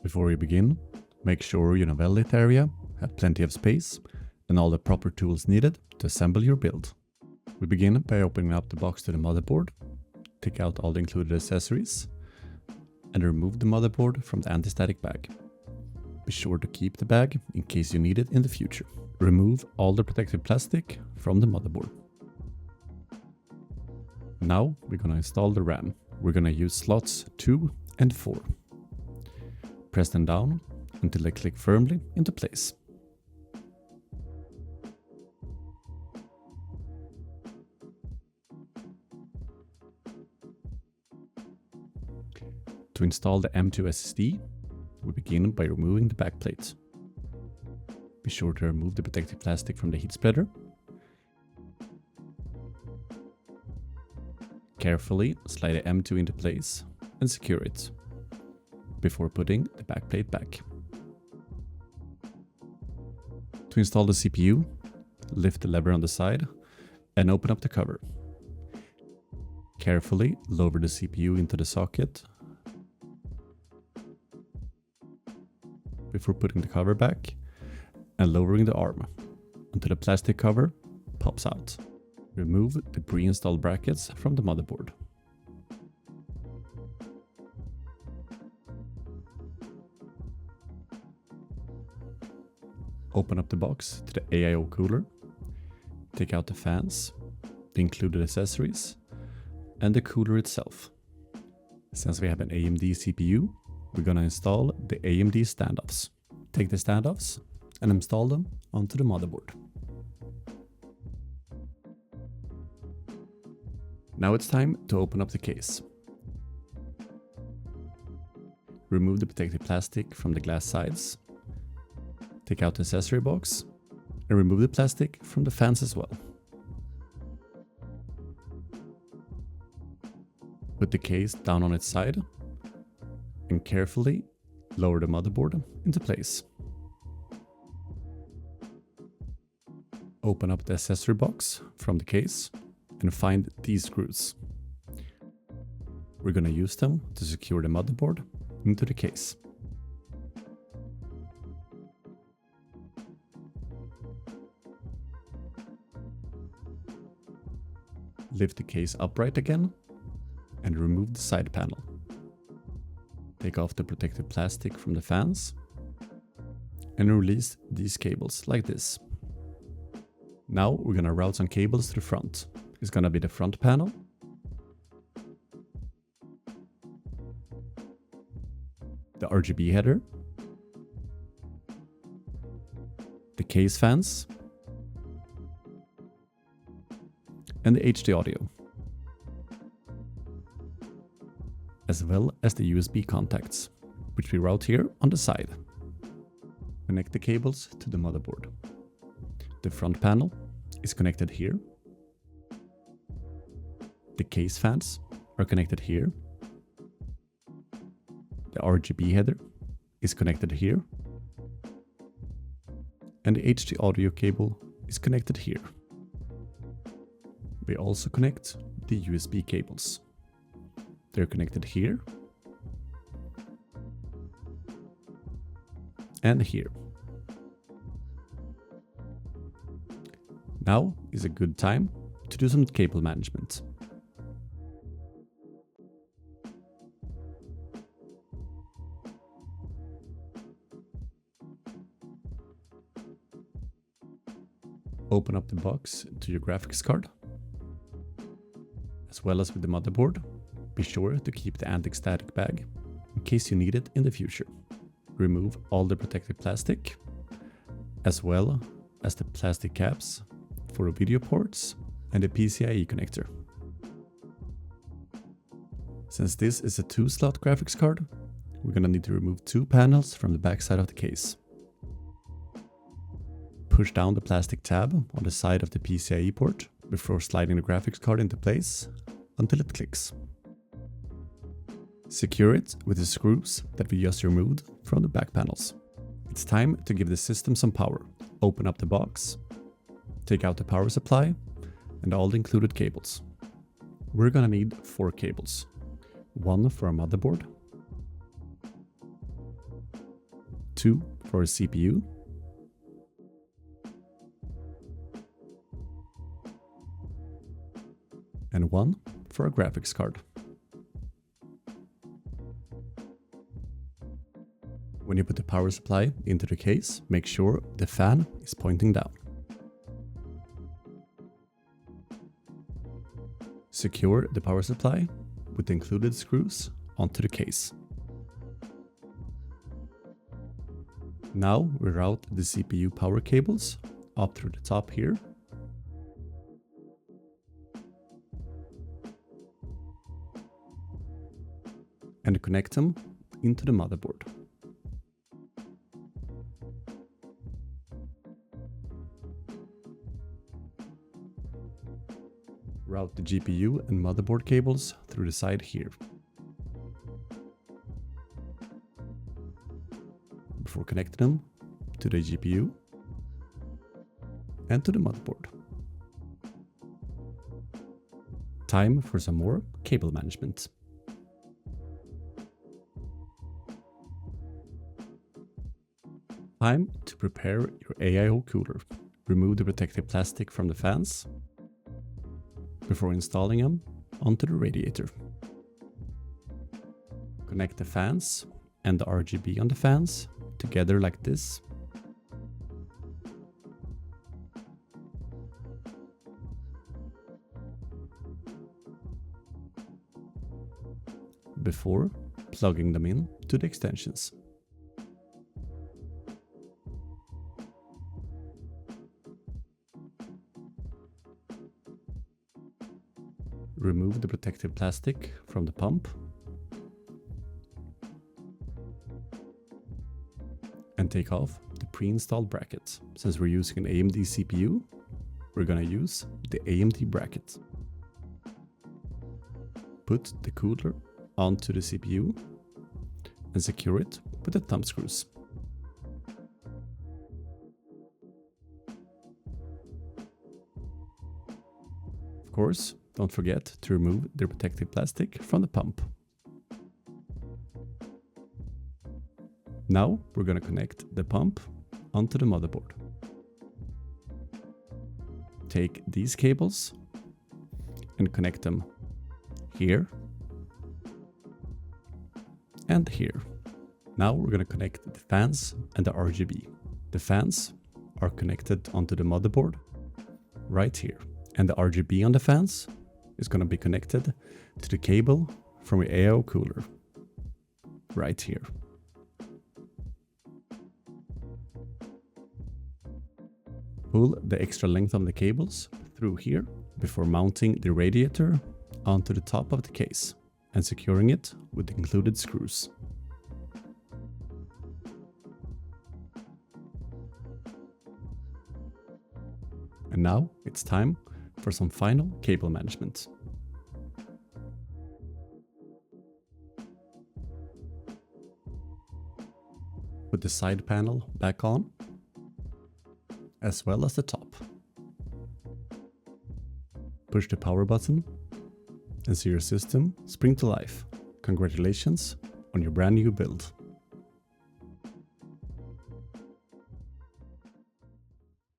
Before you begin, make sure your well-lit area has plenty of space and all the proper tools needed to assemble your build. We begin by opening up the box to the motherboard, take out all the included accessories, and remove the motherboard from the anti-static bag. Be sure to keep the bag in case you need it in the future. Remove all the protective plastic from the motherboard. Now we're gonna install the RAM. We're gonna use slots 2 and 4. Press them down until they click firmly into place. To install the M2 SSD, we begin by removing the backplate. Be sure to remove the protective plastic from the heat spreader. Carefully slide the M2 into place and secure it before putting the backplate back. To install the CPU, lift the lever on the side and open up the cover. Carefully lower the CPU into the socket before putting the cover back and lowering the arm until the plastic cover pops out. Remove the pre-installed brackets from the motherboard. Open up the box to the AIO cooler, take out the fans, the included accessories, and the cooler itself. Since we have an AMD CPU, we're gonna install the AMD standoffs. Take the standoffs and install them onto the motherboard. Now it's time to open up the case. Remove the protective plastic from the glass sides. Take out the accessory box and remove the plastic from the fans as well. Put the case down on its side and carefully lower the motherboard into place. Open up the accessory box from the case and find these screws. We're gonna use them to secure the motherboard into the case. Lift the case upright again and remove the side panel. Take off the protective plastic from the fans and release these cables like this. Now we're gonna route some cables to the front. It's gonna be the front panel, the RGB header, the case fans, and the HD audio, as well as the USB contacts, which we route here on the side. Connect the cables to the motherboard. The front panel is connected here. The case fans are connected here. The RGB header is connected here. And the HD audio cable is connected here. We also connect the USB cables. They're connected here and here. Now is a good time to do some cable management. Open up the box to your graphics card. As well as with the motherboard, be sure to keep the anti-static bag in case you need it in the future. Remove all the protective plastic, as well as the plastic caps for the video ports and the PCIe connector. Since this is a 2-slot graphics card, we're gonna need to remove 2 panels from the back side of the case. Push down the plastic tab on the side of the PCIe port before sliding the graphics card into place until it clicks. Secure it with the screws that we just removed from the back panels. It's time to give the system some power. Open up the box, take out the power supply and all the included cables. We're gonna need 4 cables. One for our motherboard, 2 for a CPU, and 1 for a graphics card. When you put the power supply into the case, make sure the fan is pointing down. Secure the power supply with the included screws onto the case. Now we route the CPU power cables up through the top here. And connect them into the motherboard. Route the GPU and motherboard cables through the side here. Before connecting them to the GPU and to the motherboard. Time for some more cable management. Time to prepare your AIO cooler. Remove the protective plastic from the fans before installing them onto the radiator. Connect the fans and the RGB on the fans together like this. Before plugging them in to the extensions. Remove the protective plastic from the pump and take off the pre-installed bracket. Since we're using an AMD CPU, we're gonna use the AMD bracket. Put the cooler onto the CPU and secure it with the thumb screws. Of course, don't forget to remove the protective plastic from the pump. Now we're going to connect the pump onto the motherboard. Take these cables and connect them here and here. Now we're going to connect the fans and the RGB. The fans are connected onto the motherboard right here, and the RGB on the fans is going to be connected to the cable from your AIO cooler right here. Pull the extra length of the cables through here before mounting the radiator onto the top of the case and securing it with the included screws. And now it's time for some final cable management. Put the side panel back on, as well as the top. Push the power button and see your system spring to life. Congratulations on your brand new build.